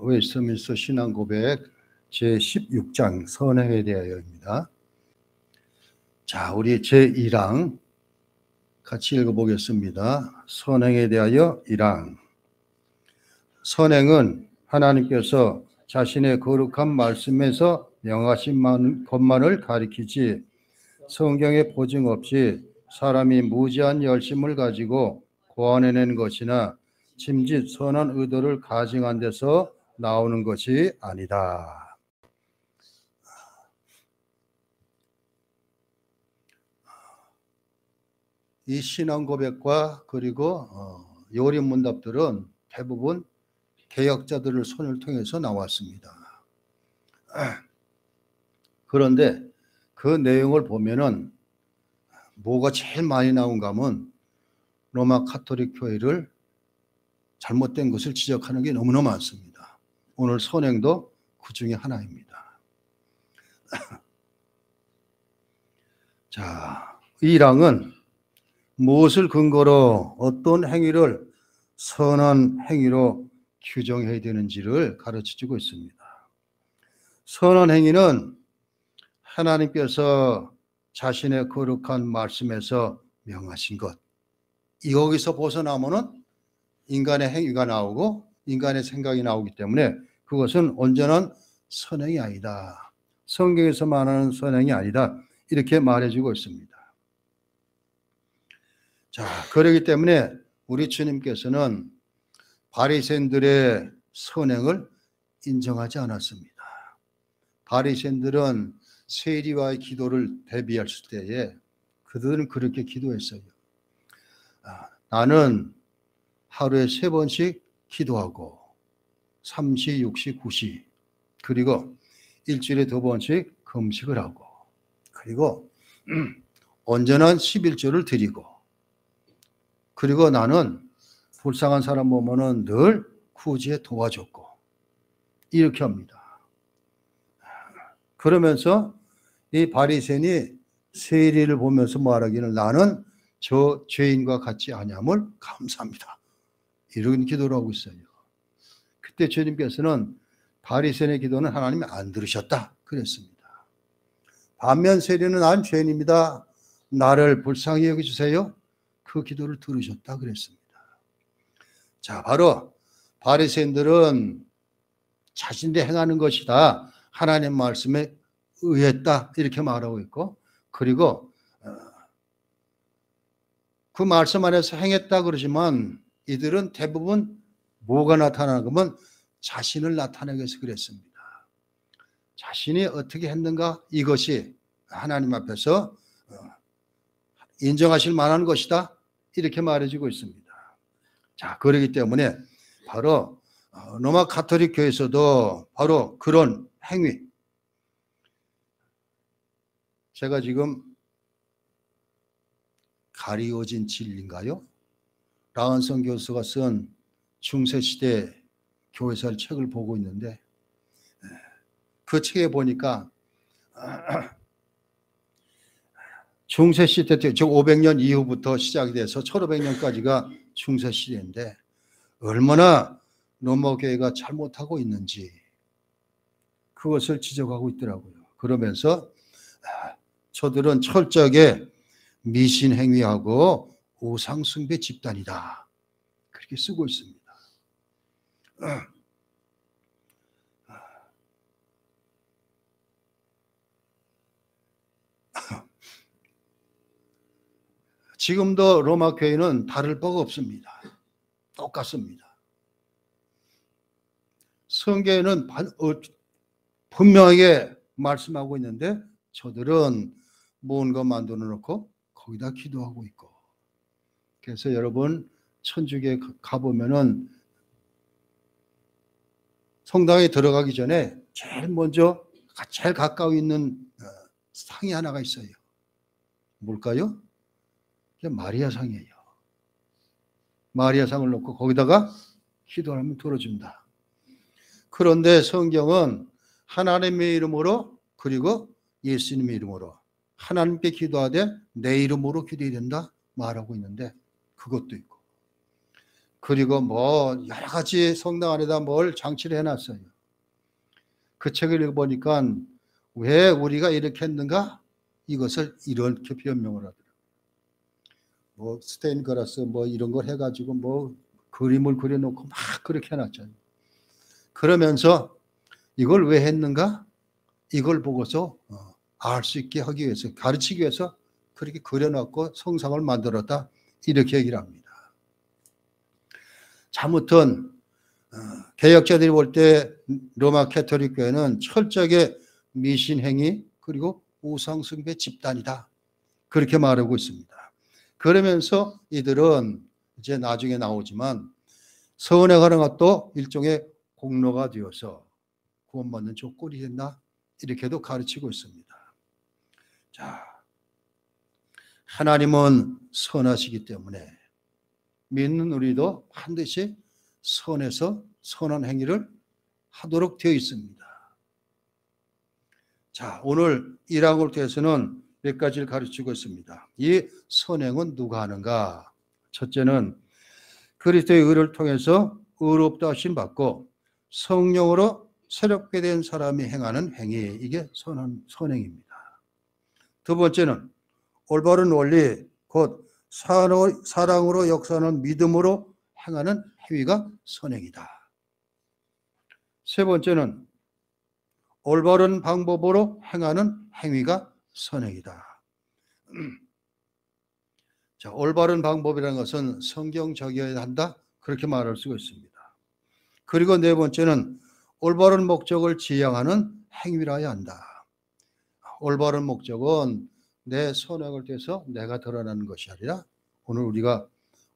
웨스트민스터 신앙고백 제16장 선행에 대하여입니다. 자, 우리 제1항 같이 읽어보겠습니다. 선행에 대하여 1항. 선행은 하나님께서 자신의 거룩한 말씀에서 명하신 것만을 가리키지 성경에 보증 없이 사람이 무지한 열심을 가지고 고안해낸 것이나 짐짓 선한 의도를 가증한 데서 나오는 것이 아니다. 이 신앙 고백과 그리고 요리 문답들은 대부분 개혁자들의 손을 통해서 나왔습니다. 그런데 그 내용을 보면은 뭐가 제일 많이 나온가 하면 로마 가톨릭 교회를 잘못된 것을 지적하는 게 너무나 많습니다. 오늘 선행도 그 중에 하나입니다. 자, 1항은 무엇을 근거로 어떤 행위를 선한 행위로 규정해야 되는지를 가르쳐주고 있습니다. 선한 행위는 하나님께서 자신의 거룩한 말씀에서 명하신 것, 여기서 벗어나면은 인간의 행위가 나오고 인간의 생각이 나오기 때문에 그것은 온전한 선행이 아니다. 성경에서 말하는 선행이 아니다. 이렇게 말해주고 있습니다. 자, 그렇기 때문에 우리 주님께서는 바리새인들의 선행을 인정하지 않았습니다. 바리새인들은 세리와의 기도를 대비했을 때에 그들은 그렇게 기도했어요. 나는 하루에 3번씩 기도하고 3시, 6시, 9시 그리고 일주일에 2번씩 금식을 하고 그리고 온전한 11조를 드리고 그리고 나는 불쌍한 사람 보면은 늘 구제에 도와줬고 이렇게 합니다. 그러면서 이 바리새인이 세리를 보면서 말하기를 나는 저 죄인과 같지 아니함을 감사합니다. 이런 기도를 하고 있어요. 그때 주님께서는 바리새인의 기도는 하나님이 안 들으셨다 그랬습니다. 반면 세리는 난 죄인입니다. 나를 불쌍히 여겨주세요. 그 기도를 들으셨다 그랬습니다. 자, 바로 바리새인들은 자신들이 행하는 것이다. 하나님 말씀에 의했다. 이렇게 말하고 있고 그리고 그 말씀 안에서 행했다 그러지만 이들은 대부분 뭐가 나타나면 자신을 나타내기 위해서 그랬습니다. 자신이 어떻게 했는가 이것이 하나님 앞에서 인정하실 만한 것이다. 이렇게 말해주고 있습니다. 자, 그렇기 때문에 바로 로마 가톨릭 교회에서도 바로 그런 행위 제가 지금 가리워진 진리인가요? 라은성 교수가 쓴 중세시대 교회사 책을 보고 있는데 그 책에 보니까 중세시대 때 500년 이후부터 시작이 돼서 1500년까지가 중세시대인데 얼마나 로마 교회가 잘못하고 있는지 그것을 지적하고 있더라고요. 그러면서 저들은 철저하게 미신 행위하고 우상 숭배 집단이다. 그렇게 쓰고 있습니다. 지금도 로마 교회는 다를 바가 없습니다. 똑같습니다. 성경에는 분명하게 말씀하고 있는데 저들은 뭔가 만들어 놓고 거기다 기도하고 있고 그래서 여러분 천주교에 가보면은 성당에 들어가기 전에 제일 먼저 제일 가까이 있는 상이 하나가 있어요. 뭘까요? 그게 마리아 상이에요. 마리아 상을 놓고 거기다가 기도하면 들어준다. 그런데 성경은 하나님의 이름으로 그리고 예수님의 이름으로 하나님께 기도하되 내 이름으로 기도해야 된다 말하고 있는데 그것도 있고 그리고 뭐 여러 가지 성당 안에다 뭘 장치를 해놨어요. 그 책을 읽어보니까 왜 우리가 이렇게 했는가? 이것을 이렇게 변명을 하더라고요. 뭐 스테인그라스 뭐 이런 걸 해가지고 뭐 그림을 그려놓고 막 그렇게 해놨잖아요. 그러면서 이걸 왜 했는가? 이걸 보고서 알 수 있게 하기 위해서, 가르치기 위해서 그렇게 그려놓고 성상을 만들었다, 이렇게 얘기를 합니다. 아무튼 개혁자들이 볼 때 로마 캐토릭 교회는 철저하게 미신행위 그리고 우상숭배 집단이다, 그렇게 말하고 있습니다. 그러면서 이들은 이제 나중에 나오지만 선행하는 것도 일종의 공로가 되어서 구원받는 조건이 된다, 이렇게도 가르치고 있습니다. 자, 하나님은 선하시기 때문에 믿는 우리도 반드시 선에서 선한 행위를 하도록 되어 있습니다. 자, 오늘 1학을 통해서는 몇 가지를 가르치고 있습니다. 이 선행은 누가 하는가? 첫째는 그리스도의 의를 통해서 의롭다 하심 받고 성령으로 새롭게 된 사람이 행하는 행위, 이게 선행입니다. 두 번째는 올바른 원리, 곧 사랑으로 역사하는 믿음으로 행하는 행위가 선행이다. 세 번째는 올바른 방법으로 행하는 행위가 선행이다. 자, 올바른 방법이라는 것은 성경적이어야 한다, 그렇게 말할 수가 있습니다. 그리고 네 번째는 올바른 목적을 지향하는 행위라야 한다. 올바른 목적은 내 선행을 통해서 내가 드러나는 것이 아니라 오늘 우리가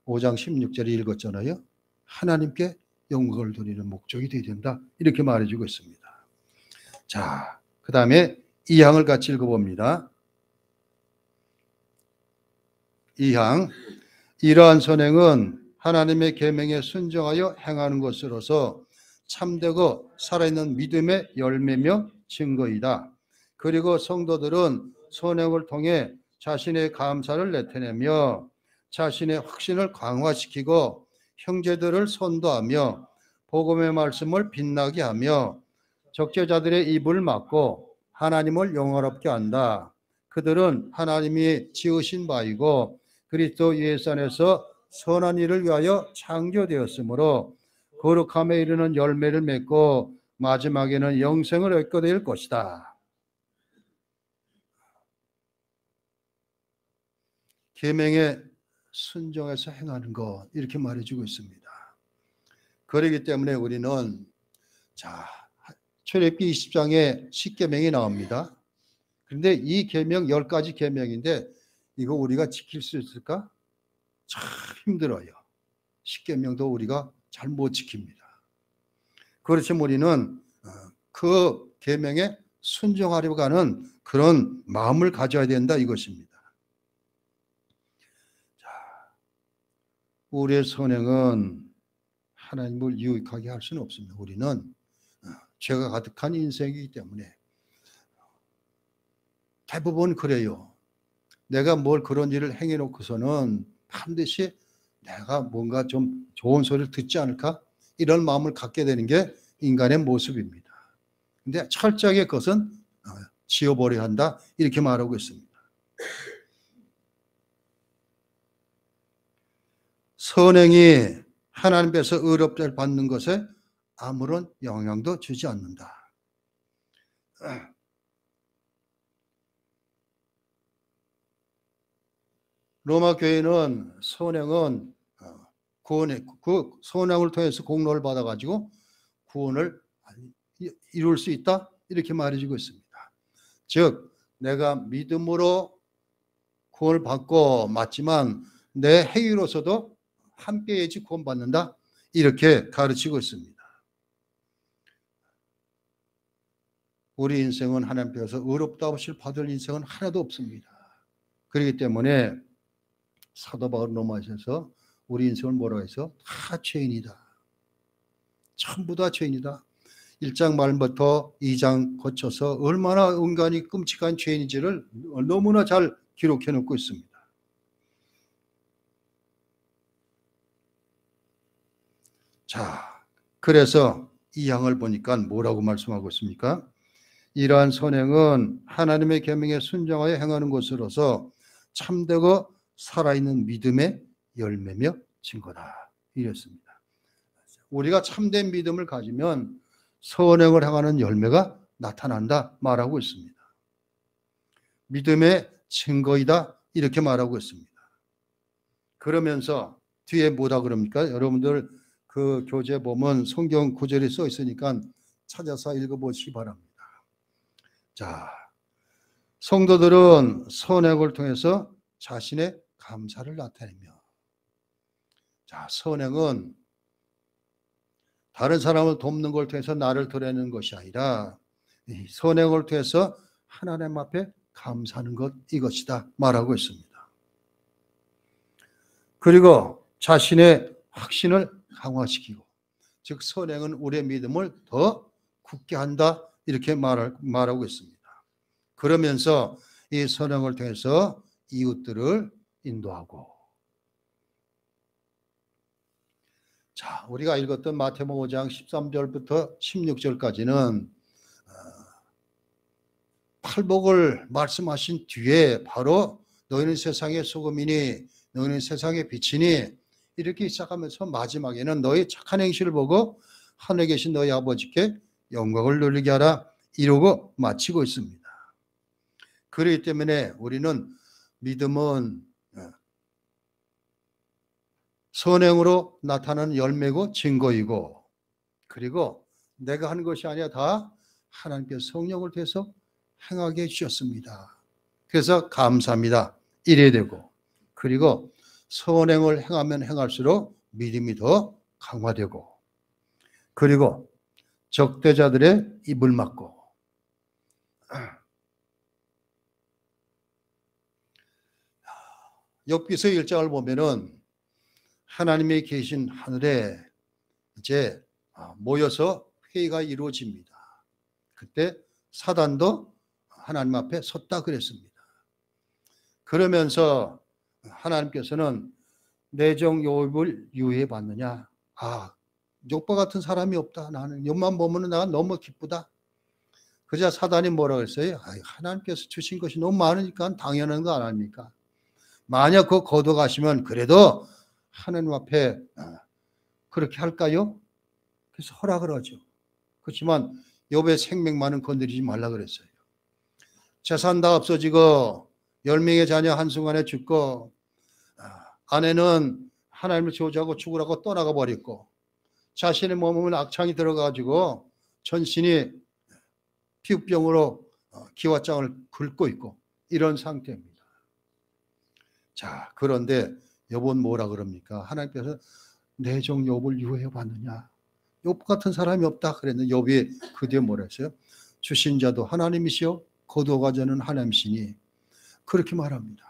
5장 16절에 읽었잖아요. 하나님께 영광을 돌리는 목적이 되어야 된다, 이렇게 말해주고 있습니다. 자, 그 다음에 2항을 같이 읽어봅니다. 2항, 이러한 선행은 하나님의 계명에 순종하여 행하는 것으로서 참되고 살아있는 믿음의 열매며 증거이다. 그리고 성도들은 선행을 통해 자신의 감사를 나타내며 자신의 확신을 강화시키고 형제들을 선도하며 복음의 말씀을 빛나게 하며 적재자들의 입을 막고 하나님을 영화롭게 한다. 그들은 하나님이 지으신 바이고 그리스도 예수 안에서 선한 일을 위하여 창조되었으므로 거룩함에 이르는 열매를 맺고 마지막에는 영생을 얻게 될 것이다. 계명에 순종해서 행하는 것, 이렇게 말해주고 있습니다. 그렇기 때문에 우리는, 자, 출애굽기 20장에 10계명이 나옵니다. 그런데 이 계명 10가지 계명인데 이거 우리가 지킬 수 있을까? 참 힘들어요. 10계명도 우리가 잘 못 지킵니다. 그렇지만 우리는 그 계명에 순종하려고 하는 그런 마음을 가져야 된다, 이것입니다. 자, 우리의 선행은 하나님을 유익하게 할 수는 없습니다. 우리는 죄가 가득한 인생이기 때문에 대부분 그래요. 내가 뭘 그런 일을 행해놓고서는 반드시 내가 뭔가 좀 좋은 소리를 듣지 않을까? 이런 마음을 갖게 되는 게 인간의 모습입니다. 근데 철저하게 그것은 지워버려야 한다, 이렇게 말하고 있습니다. 선행이 하나님께서 의롭다를 받는 것에 아무런 영향도 주지 않는다. 로마 교회는 선행은 그 선행을 통해서 공로를 받아가지고 구원을 이룰 수 있다, 이렇게 말해주고 있습니다. 즉 내가 믿음으로 구원을 받고 맞지만 내 행위로서도 함께해야지 구원받는다, 이렇게 가르치고 있습니다. 우리 인생은 하나님께서 의롭다 하실 받을 인생은 하나도 없습니다. 그렇기 때문에 사도 바울 로마서에서 우리 인생을 뭐라고 해서 다 죄인이다, 전부 다 죄인이다, 1장 말부터 2장 거쳐서 얼마나 은간히 끔찍한 죄인인지를 너무나 잘 기록해 놓고 있습니다. 자, 그래서 이 양을 보니까 뭐라고 말씀하고 있습니까? 이러한 선행은 하나님의 계명에 순종하여 행하는 것으로서 참되고 살아있는 믿음의 열매며 증거다. 이랬습니다. 우리가 참된 믿음을 가지면 선행을 행하는 열매가 나타난다 말하고 있습니다. 믿음의 증거이다 이렇게 말하고 있습니다. 그러면서 뒤에 뭐다 그럽니까? 여러분들 그 교재 보면 성경 구절이 써 있으니까 찾아서 읽어보시기 바랍니다. 자, 성도들은 선행을 통해서 자신의 감사를 나타내며, 자, 선행은 다른 사람을 돕는 걸 통해서 나를 드러내는 것이 아니라 이 선행을 통해서 하나님 앞에 감사하는 것, 이것이다 말하고 있습니다. 그리고 자신의 확신을 강화시키고, 즉 선행은 우리의 믿음을 더 굳게 한다 이렇게 말하고 있습니다. 그러면서 이 선행을 통해서 이웃들을 인도하고, 자, 우리가 읽었던 마태복음 5장 13절부터 16절까지는 팔복을 말씀하신 뒤에 바로 너희는 세상의 소금이니 너희는 세상의 빛이니 이렇게 시작하면서 마지막에는 너희 착한 행실을 보고 하늘에 계신 너희 아버지께 영광을 돌리게 하라 이러고 마치고 있습니다. 그렇기 때문에 우리는 믿음은 선행으로 나타나는 열매고 증거이고, 그리고 내가 하는 것이 아니라 다 하나님께서 성령을 통해서 행하게 해주셨습니다. 그래서 감사합니다 이래야 되고, 그리고 선행을 행하면 행할수록 믿음이 더 강화되고, 그리고 적대자들의 입을 막고, 욥기서 1장을 보면은 하나님이 계신 하늘에 이제 모여서 회의가 이루어집니다. 그때 사단도 하나님 앞에 섰다 그랬습니다. 그러면서 하나님께서는 내 종 욥을 유해해 봤느냐? 욥과 같은 사람이 없다. 나는 욥만 보면 나 너무 기쁘다. 그러자 사단이 뭐라고 했어요? 하나님께서 주신 것이 너무 많으니까 당연한 거 아닙니까? 만약 그거 거둬가시면 그래도 하나님 앞에 그렇게 할까요? 그래서 허락을 하죠. 그렇지만 욥의 생명만은 건드리지 말라 그랬어요. 재산 다 없어지고 10명의 자녀 한순간에 죽고, 아내는 하나님을 저주하고 죽으라고 떠나가 버렸고, 자신의 몸은 악창이 들어가지고 전신이 피부병으로 기와장을 긁고 있고 이런 상태입니다. 자, 그런데 욥은 뭐라 그럽니까? 하나님께서 내 종 욥을 유해해 봤느냐? 욥 같은 사람이 없다 그랬는데 욥이 그 뒤에 뭐라 했어요? 주신 자도 하나님이시요 거두어가자는 하나님이시니, 그렇게 말합니다.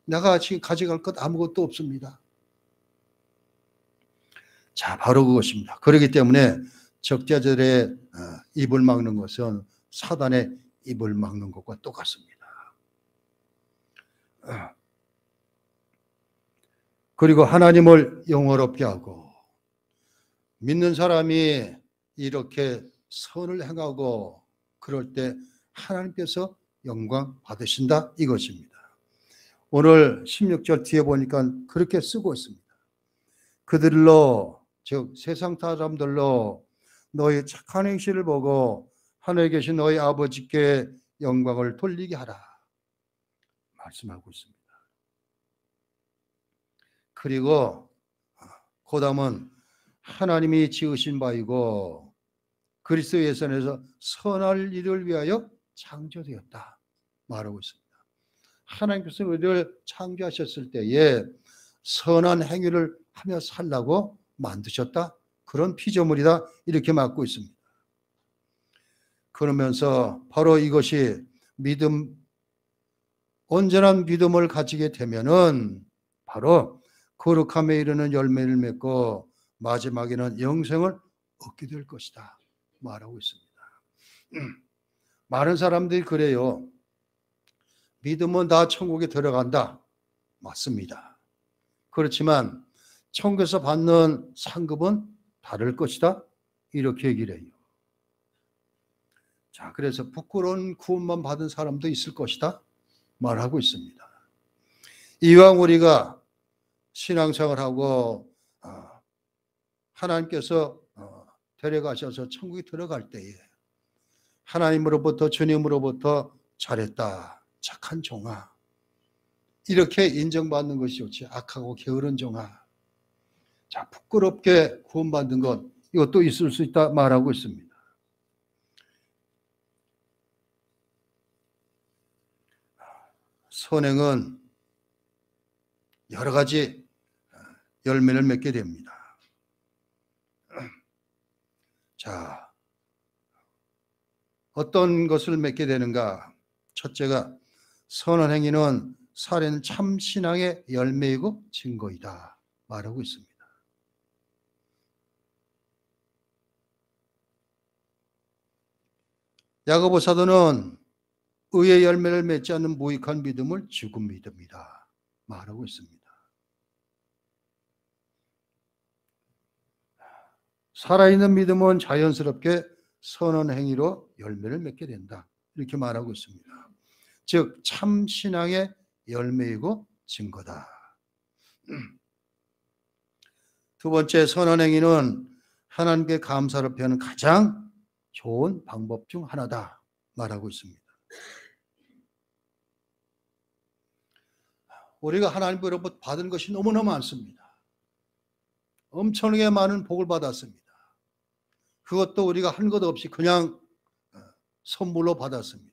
내가 지금 가져갈 것 아무것도 없습니다. 자, 바로 그것입니다. 그렇기 때문에 적대자들의 입을 막는 것은 사단의 입을 막는 것과 똑같습니다. 그리고 하나님을 영화롭게 하고, 믿는 사람이 이렇게 선을 행하고 그럴 때 하나님께서 영광 받으신다 이것입니다. 오늘 16절 뒤에 보니까 그렇게 쓰고 있습니다. 그들로, 즉 세상 사람들로 너희 착한 행실을 보고 하늘에 계신 너희 아버지께 영광을 돌리게 하라 말씀하고 있습니다. 그리고 그 다음은 하나님이 지으신 바이고 그리스도 예수에서 선할 일을 위하여 창조되었다 말하고 있습니다. 하나님께서 우리를 창조하셨을 때에 선한 행위를 하며 살라고 만드셨다, 그런 피조물이다 이렇게 말하고 있습니다. 그러면서 바로 이것이 믿음, 온전한 믿음을 가지게 되면은 바로 거룩함에 이르는 열매를 맺고 마지막에는 영생을 얻게 될 것이다 말하고 있습니다. 많은 사람들이 그래요. 믿으면 다 천국에 들어간다. 맞습니다. 그렇지만 천국에서 받는 상급은 다를 것이다. 이렇게 얘기를 해요. 자, 그래서 부끄러운 구원만 받은 사람도 있을 것이다 말하고 있습니다. 이왕 우리가 신앙생활하고 하나님께서 데려가셔서 천국에 들어갈 때에 하나님으로부터 주님으로부터 잘했다, 착한 종아, 이렇게 인정받는 것이 좋지, 악하고 게으른 종아, 자, 부끄럽게 구원받는 것, 이것도 있을 수 있다 말하고 있습니다. 선행은 여러 가지 열매를 맺게 됩니다. 자, 어떤 것을 맺게 되는가? 첫째가, 선한 행위는 살아있는 참 신앙의 열매이고 증거이다 말하고 있습니다. 야고보 사도는 의의 열매를 맺지 않는 무익한 믿음을 죽은 믿음이다 말하고 있습니다. 살아있는 믿음은 자연스럽게 선한 행위로 열매를 맺게 된다, 이렇게 말하고 있습니다. 즉 참 신앙의 열매이고 증거다. 두 번째, 선한 행위는 하나님께 감사를 표하는 가장 좋은 방법 중 하나다 말하고 있습니다. 우리가 하나님으로부터 받은 것이 너무나 많습니다. 엄청나게 많은 복을 받았습니다. 그것도 우리가 한 것 없이 그냥 선물로 받았습니다.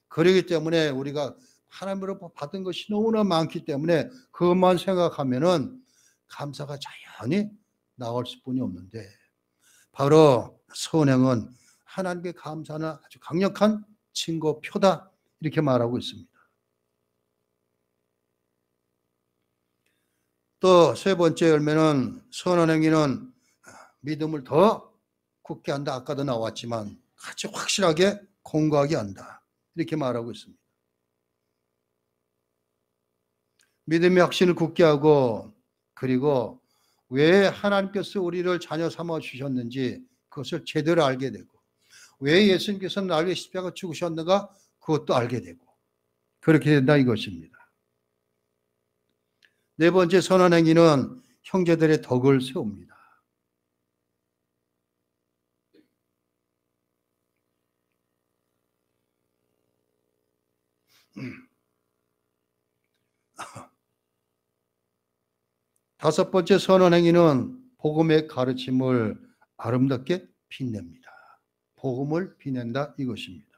그렇기 때문에 우리가 하나님으로부터 받은 것이 너무나 많기 때문에 그것만 생각하면은 감사가 자연히 나올 수뿐이 없는데, 바로 선행은 하나님께 감사하는 아주 강력한 증거표다, 이렇게 말하고 있습니다. 또 세 번째 열매는, 선한 행위는 믿음을 더 굳게 한다. 아까도 나왔지만 아주 확실하게 공고하게 한다, 이렇게 말하고 있습니다. 믿음의 확신을 굳게 하고, 그리고 왜 하나님께서 우리를 자녀 삼아 주셨는지 그것을 제대로 알게 되고, 왜 예수님께서는 나를 위해 십자가 죽으셨는가 그것도 알게 되고, 그렇게 된다 이것입니다. 네 번째, 선한 행위는 형제들의 덕을 세웁니다. 다섯 번째, 선한 행위는 복음의 가르침을 아름답게 빛냅니다. 복음을 빛낸다 이것입니다.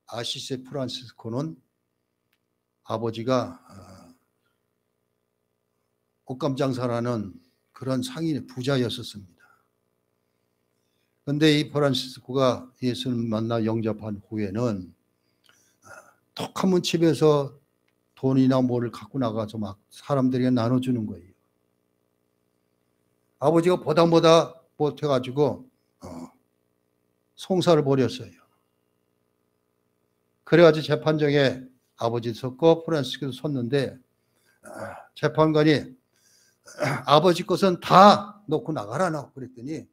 아시세 프란시스코는 아버지가 옷감 장사라는 그런 상인의 부자였었습니다. 그런데 이 프란시스코가 예수를 만나 영접한 후에는 톡하면 집에서 돈이나 뭐를 갖고 나가서 막 사람들에게 나눠주는 거예요. 아버지가 보다 못해가지고 송사를 벌였어요. 그래가지고 재판정에 아버지 섰고 프란시스코도 섰는데, 재판관이 아버지 것은 다 놓고 나가라 그랬더니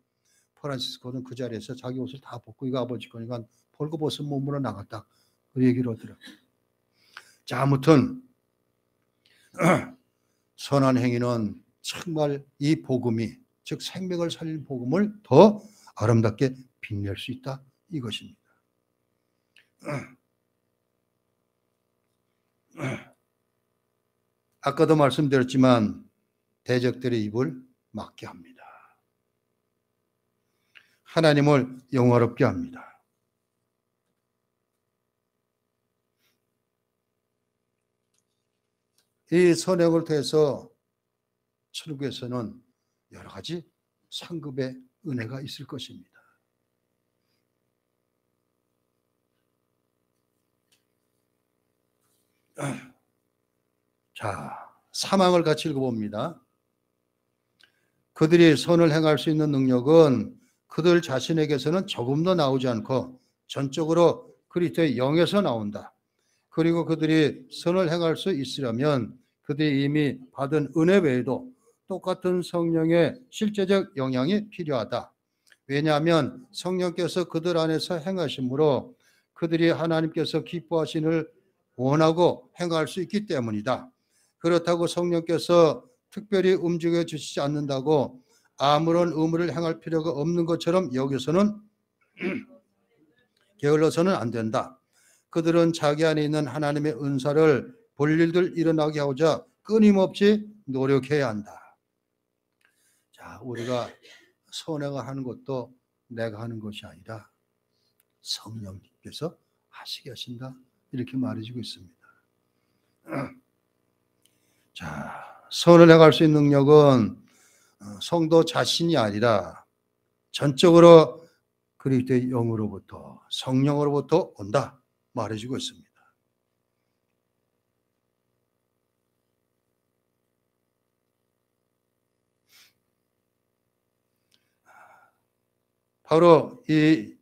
프란시스코는 그 자리에서 자기 옷을 다 벗고 이거 아버지 거니까 벌거벗은 몸으로 나갔다, 그 얘기를 하더라고요. 자, 아무튼 선한 행위는 정말 이 복음이, 즉 생명을 살리는 복음을 더 아름답게 빛낼 수 있다 이것입니다. 아까도 말씀드렸지만 대적들의 입을 막게 합니다. 하나님을 영화롭게 합니다. 이 선행을 통해서 천국에서는 여러 가지 상급의 은혜가 있을 것입니다. 자, 사망을 같이 읽어봅니다. 그들이 선을 행할 수 있는 능력은 그들 자신에게서는 조금도 나오지 않고 전적으로 그리스도의 영에서 나온다. 그리고 그들이 선을 행할 수 있으려면 그들이 이미 받은 은혜 외에도 똑같은 성령의 실제적 영향이 필요하다. 왜냐하면 성령께서 그들 안에서 행하심으로 그들이 하나님께서 기뻐하시는 원하고 행할 수 있기 때문이다. 그렇다고 성령께서 특별히 움직여 주시지 않는다고 아무런 의무를 행할 필요가 없는 것처럼 여기서는 게을러서는 안 된다. 그들은 자기 안에 있는 하나님의 은사를 볼 일들 일어나게 하고자 끊임없이 노력해야 한다. 자, 우리가 선행을 하는 것도 내가 하는 것이 아니라 성령님께서 하시게 하신다. 이렇게 말해주고 있습니다. 자, 선을 행할 수 있는 능력은 성도 자신이 아니라 전적으로 그리스도의 영으로부터 성령으로부터 온다 말해주고 있습니다. 바로 이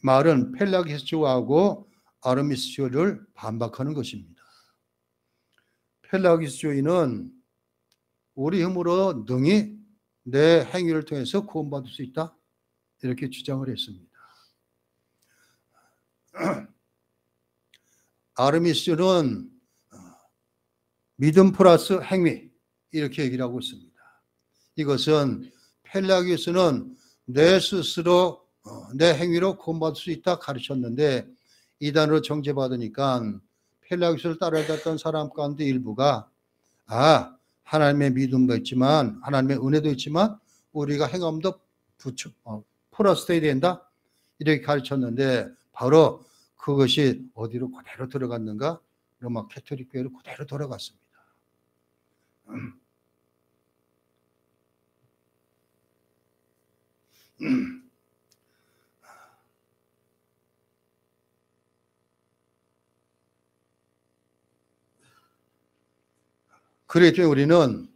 말은 펠라기스주의하고 아르미스주의를 반박하는 것입니다. 펠라기스주의는 우리 힘으로 능히 내 행위를 통해서 구원받을 수 있다 이렇게 주장을 했습니다. 아르미스주의는 믿음 플러스 행위 이렇게 얘기를 하고 있습니다. 이것은 펠라기스는 내 스스로 내 행위로 구원받을 수 있다 가르쳤는데 이단으로 정죄받으니까 펠라기스를 따라갔던 사람 가운데 일부가 하나님의 믿음도 있지만 하나님의 은혜도 있지만 우리가 행함도 플러스 돼야 된다 이렇게 가르쳤는데 바로 그것이 어디로 그대로 들어갔는가? 로마 캐토릭 교회로 그대로 돌아갔습니다. 그랬더니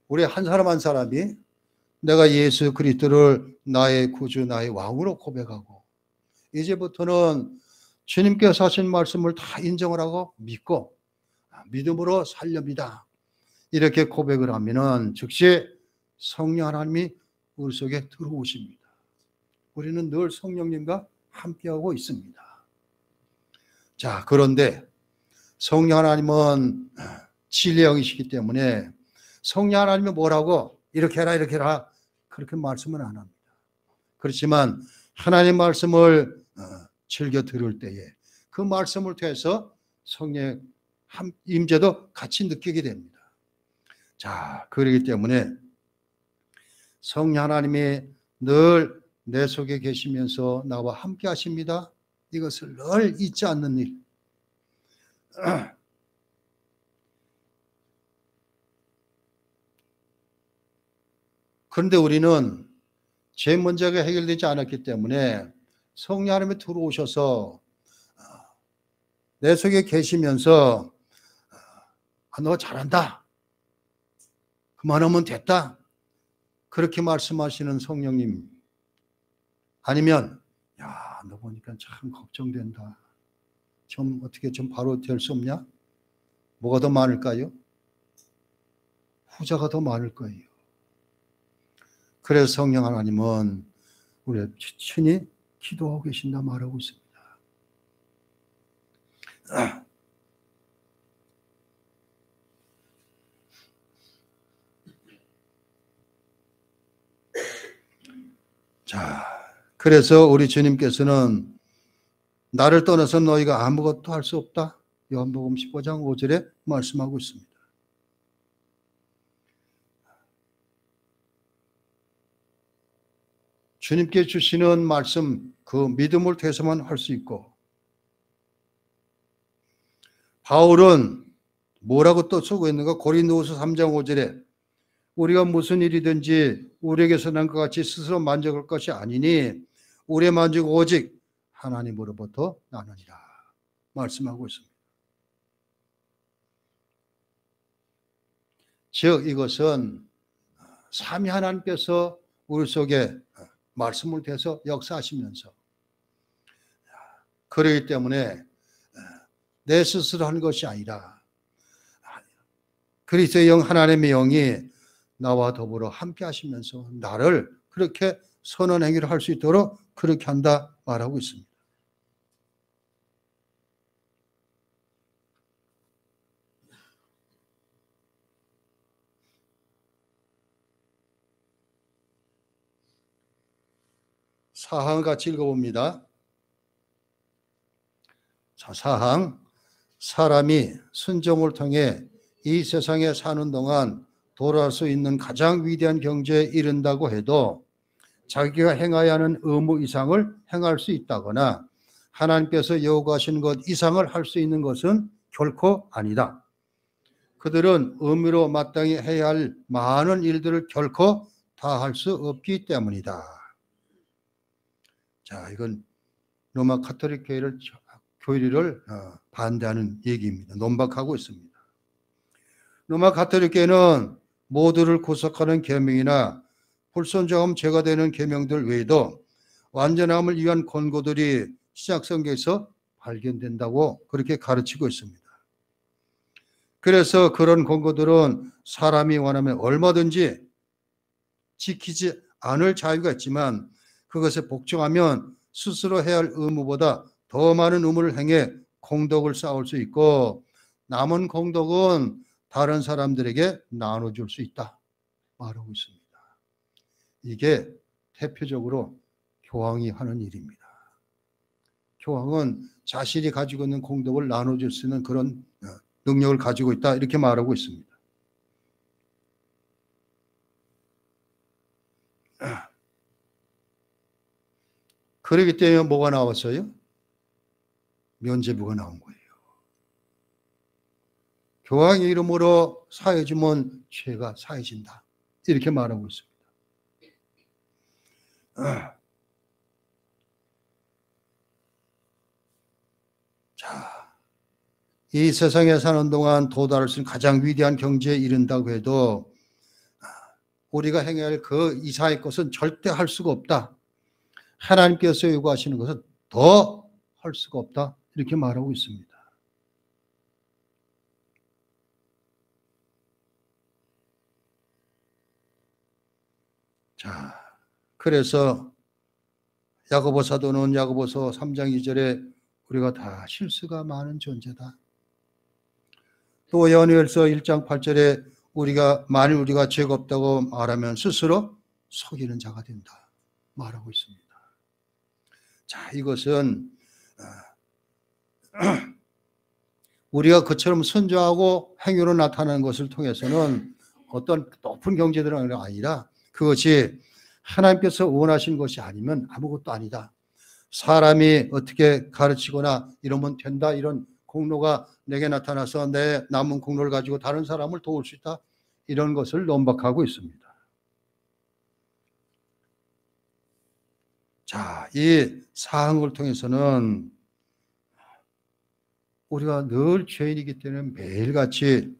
우리 한 사람 한 사람이 내가 예수 그리스도를 나의 구주 나의 왕으로 고백하고 이제부터는 주님께서 하신 말씀을 다 인정을 하고 믿고 믿음으로 살렵니다. 이렇게 고백을 하면은 즉시 성령 하나님이 우리 속에 들어오십니다. 우리는 늘 성령님과 함께하고 있습니다. 자, 그런데 성령 하나님은 진리의 영이시기 때문에 성령 하나님이 뭐라고 이렇게 해라 이렇게 해라 그렇게 말씀은 안 합니다. 그렇지만 하나님 말씀을 즐겨 들을 때에 그 말씀을 통해서 성령의 임재도 같이 느끼게 됩니다. 자, 그렇기 때문에 성령 하나님이 늘 내 속에 계시면서 나와 함께 하십니다. 이것을 늘 잊지 않는 일. 그런데 우리는 죄 문제가 해결되지 않았기 때문에 성령 하나님이 들어오셔서 내 속에 계시면서 너 잘한다. 그만하면 됐다. 그렇게 말씀하시는 성령님 아니면 너 보니까 참 걱정된다. 좀 어떻게 좀 바로 될 수 없냐? 뭐가 더 많을까요? 후자가 더 많을 거예요. 그래서 성령 하나님은 우리 친히 기도하고 계신다 말하고 있습니다. 자, 그래서 우리 주님께서는 나를 떠나서 너희가 아무것도 할 수 없다. 요한복음 15장 5절에 말씀하고 있습니다. 주님께 주시는 말씀, 그 믿음을 통해서만 할 수 있고 바울은 뭐라고 또 쓰고 있는가? 고린도후서 3장 5절에 우리가 무슨 일이든지 우리에게서 난 것 같이 스스로 만족할 것이 아니니 우리의 만족은 오직 하나님으로부터 나느니라 말씀하고 있습니다. 즉 이것은 삼위 하나님께서 우리 속에 말씀을 통해서 역사하시면서 그렇기 때문에 내 스스로 한 것이 아니라 그리스도의 영, 하나님의 영이 나와 더불어 함께 하시면서 나를 그렇게 선한 행위를 할 수 있도록 그렇게 한다 말하고 있습니다. 사항 같이 읽어봅니다. 자, 사항. 사람이 순종을 통해 이 세상에 사는 동안 도달할 수 있는 가장 위대한 경지에 이른다고 해도 자기가 행해야 하는 의무 이상을 행할 수 있다거나 하나님께서 요구하시는 것 이상을 할 수 있는 것은 결코 아니다. 그들은 의무로 마땅히 해야 할 많은 일들을 결코 다 할 수 없기 때문이다. 자, 이건 로마 가톨릭 교리를 반대하는 얘기입니다. 논박하고 있습니다. 로마 가톨릭 교회는 모두를 구속하는 계명이나 불순종하면 죄가 되는 계명들 외에도 완전함을 위한 권고들이 신약성경에서 발견된다고 그렇게 가르치고 있습니다. 그래서 그런 권고들은 사람이 원하면 얼마든지 지키지 않을 자유가 있지만 그것에 복종하면 스스로 해야 할 의무보다 더 많은 의무를 행해 공덕을 쌓을 수 있고 남은 공덕은 다른 사람들에게 나눠줄 수 있다 말하고 있습니다. 이게 대표적으로 교황이 하는 일입니다. 교황은 자신이 가지고 있는 공덕을 나눠줄 수 있는 그런 능력을 가지고 있다 이렇게 말하고 있습니다. 그렇기 때문에 뭐가 나왔어요? 면죄부가 나온 거예요. 교황의 이름으로 사해주면 죄가 사해진다 이렇게 말하고 있습니다. 자, 이 세상에 사는 동안 도달할 수 있는 가장 위대한 경지에 이른다고 해도 우리가 행해야 할 그 이상의 것은 절대 할 수가 없다. 하나님께서 요구하시는 것은 더 할 수가 없다. 이렇게 말하고 있습니다. 자, 그래서 야고보 사도는 야고보서 3장 2절에 우리가 다 실수가 많은 존재다. 또 요한일서 1장 8절에 만일 우리가 죄가 없다고 말하면 스스로 속이는 자가 된다 말하고 있습니다. 자, 이것은 우리가 그처럼 순종하고 행위로 나타나는 것을 통해서는 어떤 높은 경제들은 아니라 그것이 하나님께서 원하신 것이 아니면 아무것도 아니다. 사람이 어떻게 가르치거나 이러면 된다 이런 공로가 내게 나타나서 내 남은 공로를 가지고 다른 사람을 도울 수 있다 이런 것을 논박하고 있습니다. 자, 이 사항을 통해서는 우리가 늘 죄인이기 때문에 매일같이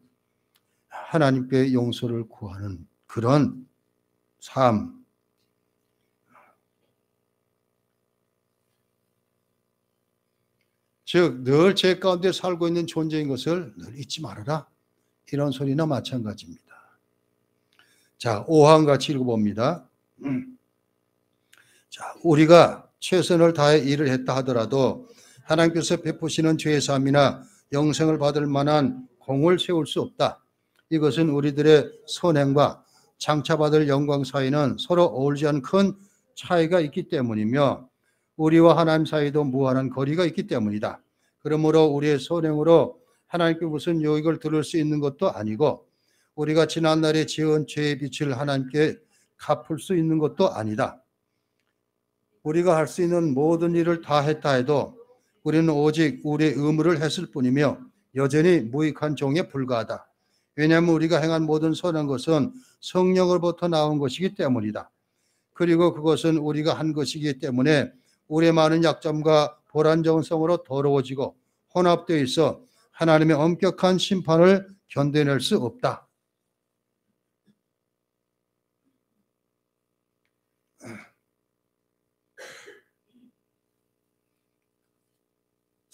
하나님께 용서를 구하는 그런 삶, 즉 늘 죄 가운데 살고 있는 존재인 것을 늘 잊지 말아라 이런 소리나 마찬가지입니다. 자, 5항 같이 읽어봅니다. 자, 우리가 최선을 다해 일을 했다 하더라도 하나님께서 베푸시는 죄의 삶이나 영생을 받을 만한 공을 세울 수 없다. 이것은 우리들의 선행과 장차받을 영광 사이는 서로 어울리지 않은 큰 차이가 있기 때문이며 우리와 하나님 사이도 무한한 거리가 있기 때문이다. 그러므로 우리의 선행으로 하나님께 무슨 유익을 들을 수 있는 것도 아니고 우리가 지난날에 지은 죄의 빛을 하나님께 갚을 수 있는 것도 아니다. 우리가 할 수 있는 모든 일을 다 했다 해도 우리는 오직 우리의 의무를 했을 뿐이며 여전히 무익한 종에 불과하다. 왜냐하면 우리가 행한 모든 선한 것은 성령으로부터 나온 것이기 때문이다. 그리고 그것은 우리가 한 것이기 때문에 우리의 많은 약점과 불안정성으로 더러워지고 혼합되어 있어 하나님의 엄격한 심판을 견뎌낼 수 없다.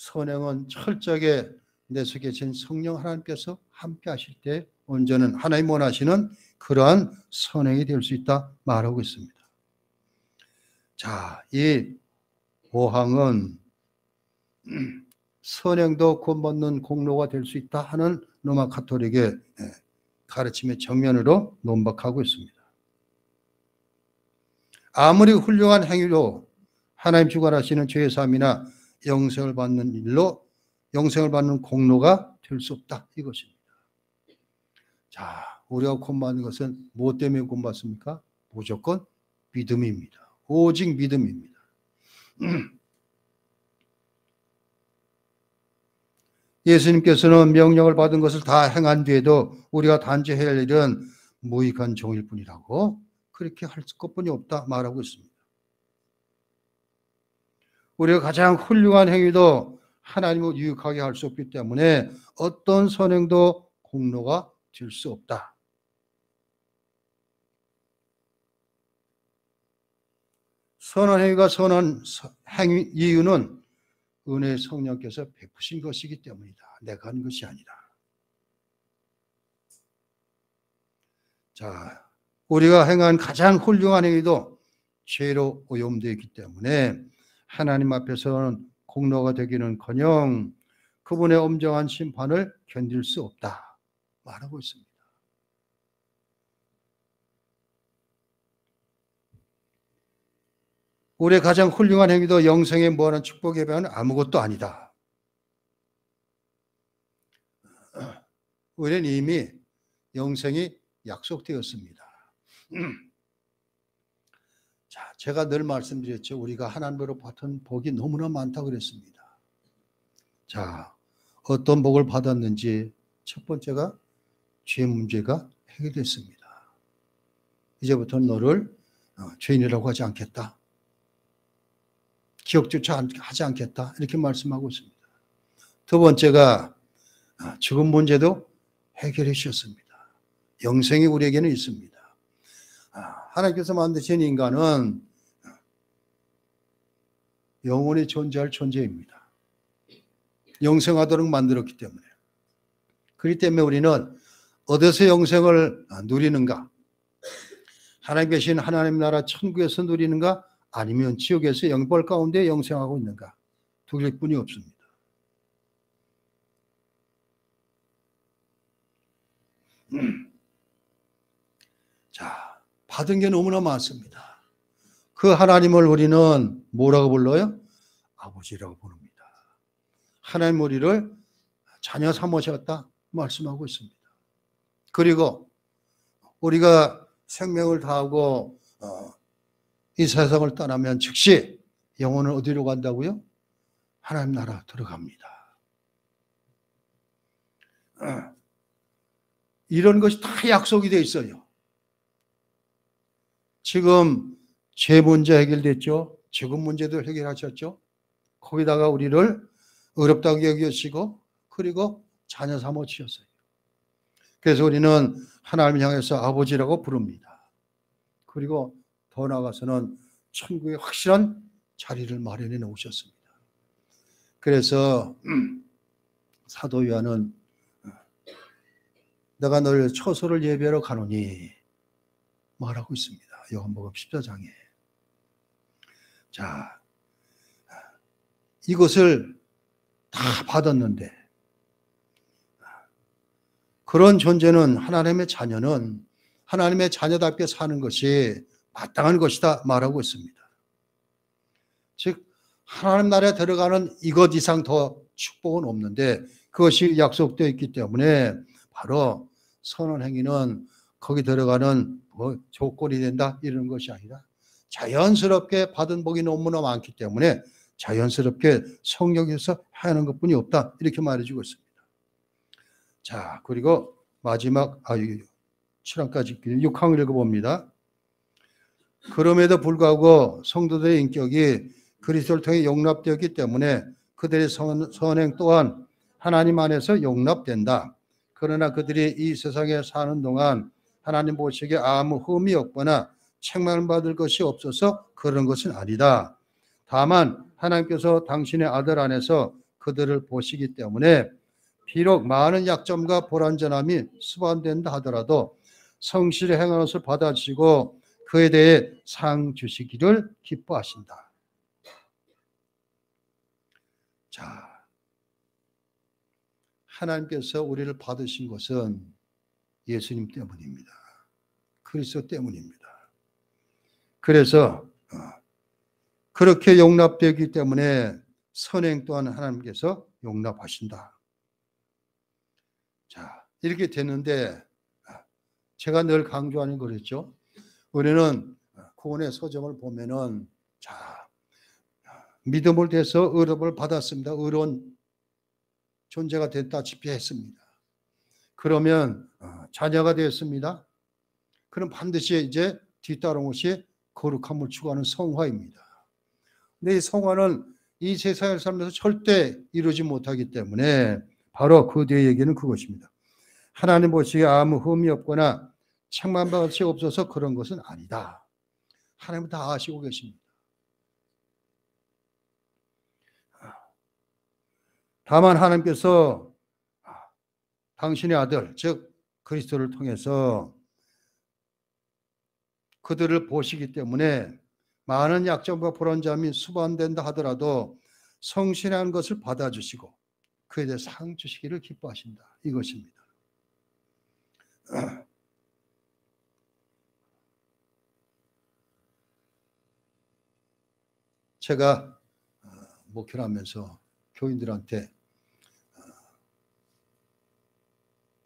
선행은 철저하게 내 속에 계신 성령 하나님께서 함께 하실 때 언제는 하나님 원하시는 그러한 선행이 될 수 있다 말하고 있습니다. 자, 이 5항은 선행도 구원받는 공로가 될 수 있다 하는 로마 가톨릭의 가르침의 정면으로 논박하고 있습니다. 아무리 훌륭한 행위로 하나님 주관하시는 죄의 삶이나 영생을 받는 일로 영생을 받는 공로가 될 수 없다 이것입니다. 자, 우리가 구원받는 것은 무엇 때문에 구원받습니까? 무조건 믿음입니다. 오직 믿음입니다. 예수님께서는 명령을 받은 것을 다 행한 뒤에도 우리가 단지 해야 할 일은 무익한 종일 뿐이라고 그렇게 할 것뿐이 없다 말하고 있습니다. 우리가 가장 훌륭한 행위도 하나님을 유익하게 할 수 없기 때문에 어떤 선행도 공로가 될 수 없다. 선한 행위가 선한 행위 이유는 은혜의 성령께서 베푸신 것이기 때문이다. 내가 한 것이 아니라. 자, 우리가 행한 가장 훌륭한 행위도 죄로 오염되어 있기 때문에 하나님 앞에서는 공로가 되기는커녕 그분의 엄정한 심판을 견딜 수 없다 말하고 있습니다. 우리의 가장 훌륭한 행위도 영생에 무한한 축복에 비하면 아무것도 아니다. 우리는 이미 영생이 약속되었습니다. 자, 제가 늘 말씀드렸죠. 우리가 하나님으로 받은 복이 너무나 많다고 그랬습니다. 자, 어떤 복을 받았는지 첫 번째가 죄 문제가 해결됐습니다. 이제부터는 너를 죄인이라고 하지 않겠다. 기억조차 하지 않겠다. 이렇게 말씀하고 있습니다. 두 번째가 죽음 문제도 해결해 주셨습니다. 영생이 우리에게는 있습니다. 하나님께서 만드신 인간은 영원히 존재할 존재입니다. 영생하도록 만들었기 때문에. 그렇기 때문에 우리는 어디서 영생을 누리는가? 하나님 계신 하나님 나라 천국에서 누리는가? 아니면 지옥에서 영벌 가운데 영생하고 있는가? 두 개뿐이 없습니다. 자, 받은 게 너무나 많습니다. 그 하나님을 우리는 뭐라고 불러요? 아버지라고 부릅니다. 하나님 우리를 자녀 삼으셨다 말씀하고 있습니다. 그리고 우리가 생명을 다하고 이 세상을 떠나면 즉시 영혼은 어디로 간다고요? 하나님 나라 들어갑니다. 이런 것이 다 약속이 되어 있어요. 지금 죄 문제 해결됐죠. 죽음 문제도 해결하셨죠. 거기다가 우리를 어렵다고 여기시고 그리고 자녀 삼아 주셨어요. 그래서 우리는 하나님을 향해서 아버지라고 부릅니다. 그리고 더 나아가서는 천국에 확실한 자리를 마련해 놓으셨습니다. 그래서 사도 요한은 내가 너를 처소를 예배하러 가노니 말하고 있습니다. 요한복음 14장에. 자, 이것을 다 받았는데 그런 존재는 하나님의 자녀는 하나님의 자녀답게 사는 것이 마땅한 것이다 말하고 있습니다. 즉 하나님 나라에 들어가는 이것 이상 더 축복은 없는데 그것이 약속되어 있기 때문에 바로 선한 행위는 거기 들어가는 뭐 조건이 된다 이런 것이 아니라 자연스럽게 받은 복이 너무나 많기 때문에 자연스럽게 성령에서 하는 것뿐이 없다 이렇게 말해주고 있습니다. 자, 그리고 마지막 7항까지 6항을 읽어봅니다. 그럼에도 불구하고 성도들의 인격이 그리스도를 통해 용납되었기 때문에 그들의 선행 또한 하나님 안에서 용납된다. 그러나 그들이 이 세상에 사는 동안 하나님 보시기에 아무 흠이 없거나 책망을 받을 것이 없어서 그런 것은 아니다. 다만 하나님께서 당신의 아들 안에서 그들을 보시기 때문에 비록 많은 약점과 불완전함이 수반된다 하더라도 성실히 행하는 것을 받아주시고 그에 대해 상 주시기를 기뻐하신다. 자, 하나님께서 우리를 받으신 것은 예수님 때문입니다. 그리스도 때문입니다. 그래서 그렇게 용납되기 때문에 선행 또한 하나님께서 용납하신다. 자, 이렇게 됐는데 제가 늘 강조하는 거랬죠. 우리는 구원의 서정을 보면은 자, 믿음을 대해서 의롭을 받았습니다. 의로운 존재가 됐다시피 했습니다. 그러면 자녀가 되었습니다. 그럼 반드시 이제 뒤따르는 것이 거룩함을 추구하는 성화입니다. 근데 이 성화는 이 세상을 살면서 절대 이루지 못하기 때문에 바로 그 뒤에 얘기는 그것입니다. 하나님 보시기에 아무 흠이 없거나 책망받을 것이 없어서 그런 것은 아니다. 하나님은 다 아시고 계십니다. 다만 하나님께서 당신의 아들 즉 그리스도를 통해서 그들을 보시기 때문에 많은 약점과 불완전함이 수반된다 하더라도 성실한 것을 받아주시고 그에 대해 상 주시기를 기뻐하신다. 이것입니다. 제가 목회를 하면서 교인들한테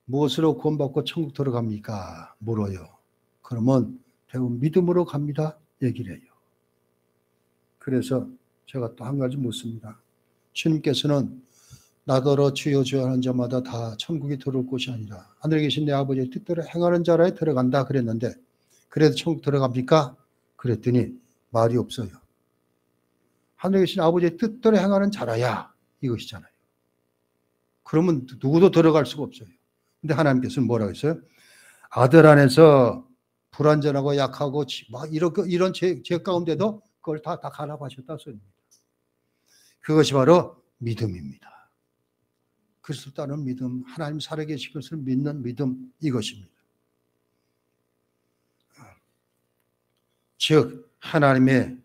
무엇으로 구원받고 천국 들어갑니까? 물어요. 그러면 대부분 믿음으로 갑니다. 얘기를 해요. 그래서 제가 또 한 가지 묻습니다. 주님께서는 나더러 주여 주여 하는 자마다 다 천국에 들어올 것이 아니라 하늘에 계신 내 아버지의 뜻대로 행하는 자라에 들어간다 그랬는데 그래도 천국 들어갑니까? 그랬더니 말이 없어요. 하늘에 계신 아버지의 뜻대로 행하는 자라야 이것이잖아요. 그러면 누구도 들어갈 수가 없어요. 근데 하나님께서는 뭐라고 했어요? 아들 안에서 불완전하고 약하고 막 이런 죄 가운데도 그걸 다 간합하셨다 소리입니다. 그것이 바로 믿음입니다. 그리스도 따르는 믿음, 하나님 살아계신 것을 믿는 믿음 이것입니다. 즉 하나님의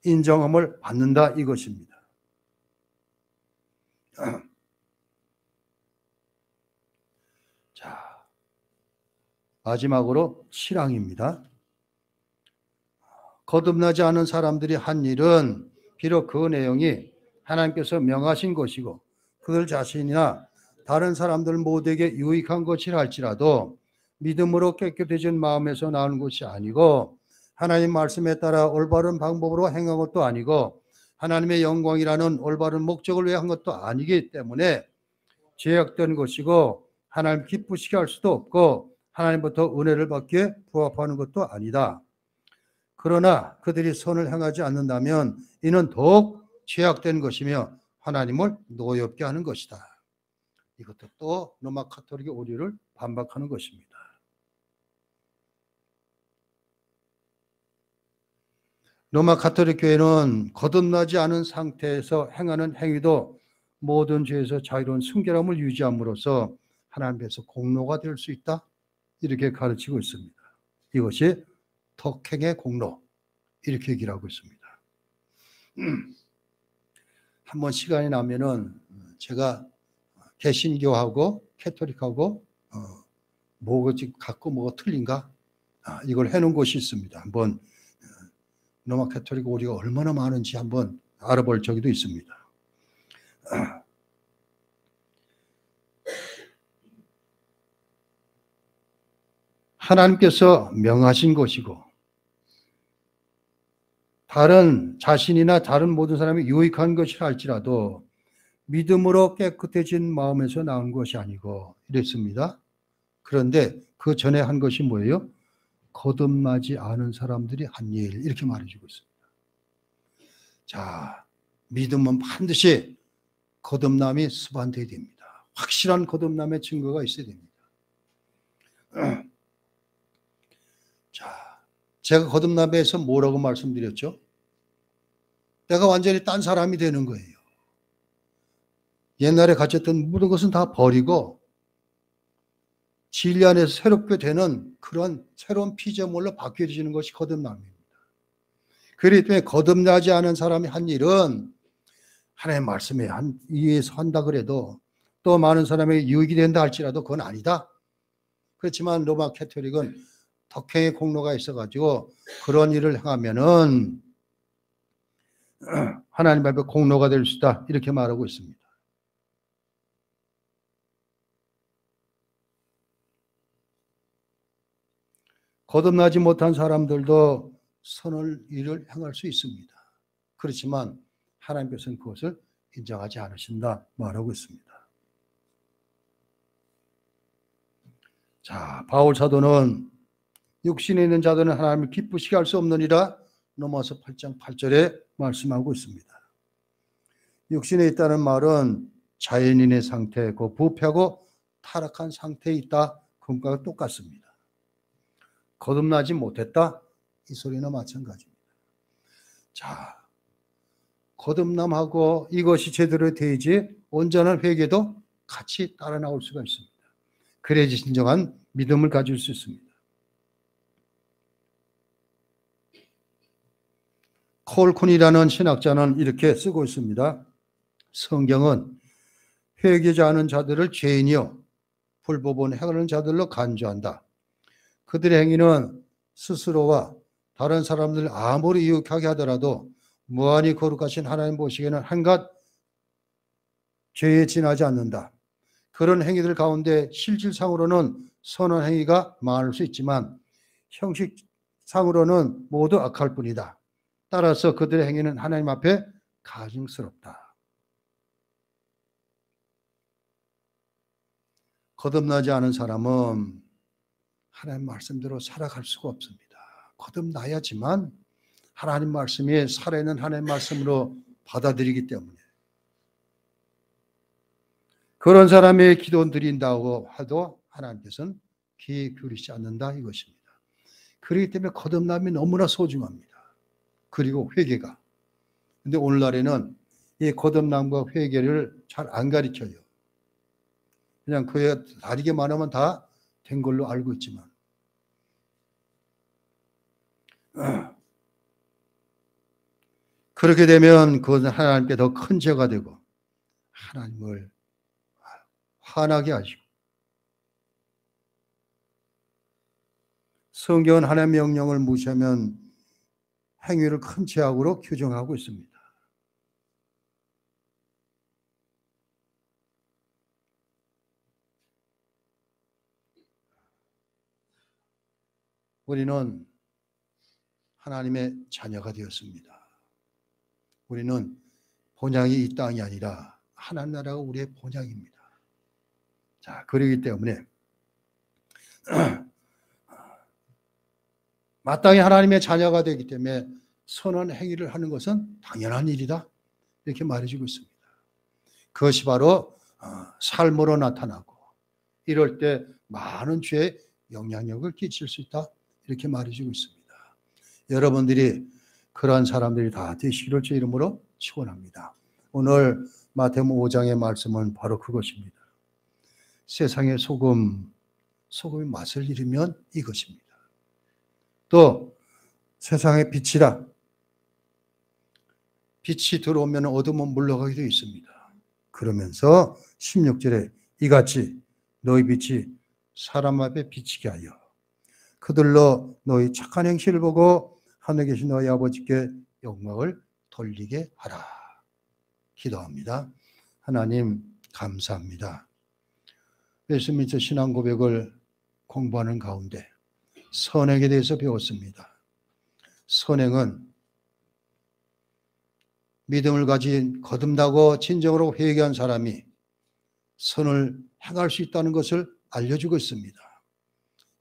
인정함을 받는다 이것입니다. 자, 마지막으로 실황입니다. 거듭나지 않은 사람들이 한 일은 비록 그 내용이 하나님께서 명하신 것이고 그들 자신이나 다른 사람들 모두에게 유익한 것이라 할지라도 믿음으로 깨끗해진 마음에서 나오는 것이 아니고 하나님 말씀에 따라 올바른 방법으로 행한 것도 아니고 하나님의 영광이라는 올바른 목적을 위해 한 것도 아니기 때문에 죄악된 것이고 하나님 기쁘시게 할 수도 없고 하나님부터 은혜를 받기에 부합하는 것도 아니다. 그러나 그들이 선을 행하지 않는다면 이는 더욱 죄악된 것이며 하나님을 노엽게 하는 것이다. 이것도 또 로마 가톨릭의 오류를 반박하는 것입니다. 로마 가톨릭 교회는 거듭나지 않은 상태에서 행하는 행위도 모든 죄에서 자유로운 순결함을 유지함으로써 하나님께서 공로가 될 수 있다. 이렇게 가르치고 있습니다. 이것이 덕행의 공로 이렇게 얘기를 하고 있습니다. 한번 시간이 나면은 제가 개신교하고 캐톨릭하고 뭐가 갖고 뭐가 틀린가 이걸 해놓은 곳이 있습니다. 한번 로마 캐톨릭 오류가 얼마나 많은지 한번 알아볼 적도 있습니다. 하나님께서 명하신 것이고 다른 자신이나 다른 모든 사람이 유익한 것이라 할지라도 믿음으로 깨끗해진 마음에서 나온 것이 아니고 이랬습니다. 그런데 그 전에 한 것이 뭐예요? 거듭나지 않은 사람들이 한 일 이렇게 말해주고 있습니다. 자, 믿음은 반드시 거듭남이 수반되어야 됩니다. 확실한 거듭남의 증거가 있어야 됩니다. 자, 제가 거듭남에서 뭐라고 말씀드렸죠? 내가 완전히 딴 사람이 되는 거예요. 옛날에 가졌던 모든 것은 다 버리고 진리 안에서 새롭게 되는 그런 새로운 피조물로 바뀌어지는 것이 거듭남입니다. 그렇기 때문에 거듭나지 않은 사람이 한 일은 하나님의 말씀에 의해서 한다 그래도 또 많은 사람에게 유익이 된다 할지라도 그건 아니다. 그렇지만 로마 캐토릭은 덕행의 공로가 있어가지고 그런 일을 행하면은 하나님 앞에 공로가 될 수 있다 이렇게 말하고 있습니다. 거듭나지 못한 사람들도 선을 일을 행할 수 있습니다. 그렇지만 하나님께서는 그것을 인정하지 않으신다 말하고 있습니다. 자, 바울 사도는 육신에 있는 자들은 하나님을 기쁘시게 할 수 없느니라 로마서 8장 8절에 말씀하고 있습니다. 육신에 있다는 말은 자연인의 상태, 그 부패하고 타락한 상태에 있다. 그것과 똑같습니다. 거듭나지 못했다. 이 소리나 마찬가지입니다. 자, 거듭남하고 이것이 제대로 되지 온전한 회개도 같이 따라 나올 수가 있습니다. 그래야지 진정한 믿음을 가질 수 있습니다. 콜쿤이라는 신학자는 이렇게 쓰고 있습니다. 성경은 회개하지 않은 자들을 죄인이요 불법을 행하는 자들로 간주한다. 그들의 행위는 스스로와 다른 사람들을 아무리 유익하게 하더라도 무한히 거룩하신 하나님 보시기에는 한갓 죄에 지나지 않는다. 그런 행위들 가운데 실질상으로는 선한 행위가 많을 수 있지만 형식상으로는 모두 악할 뿐이다. 따라서 그들의 행위는 하나님 앞에 가증스럽다. 거듭나지 않은 사람은 하나님 말씀대로 살아갈 수가 없습니다. 거듭나야지만 하나님 말씀이 살아있는 하나님 말씀으로 받아들이기 때문에 그런 사람의 기도 드린다고 해도 하나님께서는 귀 기울이지 않는다 이것입니다. 그렇기 때문에 거듭남이 너무나 소중합니다. 그리고 회개가. 근데 오늘날에는 이 거듭남과 회개를 잘 안 가르쳐요. 그냥 그에 다르게만 하면 다 된 걸로 알고 있지만 그렇게 되면 그것은 하나님께 더 큰 죄가 되고 하나님을 화나게 하시고 성경은 하나님의 명령을 무시하면 행위를 큰 죄악으로 규정하고 있습니다. 우리는 하나님의 자녀가 되었습니다. 우리는 본향이 이 땅이 아니라 하나님 나라가 우리의 본향입니다. 자, 그러기 때문에 마땅히 하나님의 자녀가 되기 때문에 선한 행위를 하는 것은 당연한 일이다. 이렇게 말해주고 있습니다. 그것이 바로 삶으로 나타나고 이럴 때 많은 죄에 영향력을 끼칠 수 있다. 이렇게 말해주고 있습니다. 여러분들이 그러한 사람들이 다 되시기를 주 이름으로 축원합니다. 오늘 마태복음 5장의 말씀은 바로 그것입니다. 세상의 소금이 맛을 잃으면 이것입니다. 또 세상의 빛이라 빛이 들어오면 어둠은 물러가게 되어 있습니다. 그러면서 16절에 이같이 너희 빛이 사람 앞에 비치게 하여 그들로 너희 착한 행실을 보고 하늘에 계신 너희 아버지께 영광을 돌리게 하라. 기도합니다. 하나님 감사합니다. 예수님의 신앙 고백을 공부하는 가운데 선행에 대해서 배웠습니다. 선행은 믿음을 가진 거듭나고 진정으로 회개한 사람이 선을 행할 수 있다는 것을 알려주고 있습니다.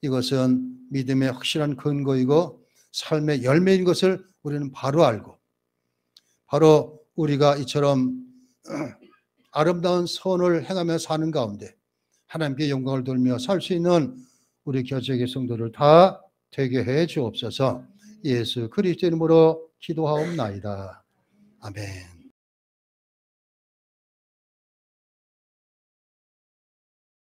이것은 믿음의 확실한 근거이고 삶의 열매인 것을 우리는 바로 알고 바로 우리가 이처럼 아름다운 선을 행하며 사는 가운데 하나님께 영광을 돌며 살 수 있는 우리 교회의 성도를 다 되게 해 주옵소서. 예수 그리스도 이름으로 기도하옵나이다. 아멘.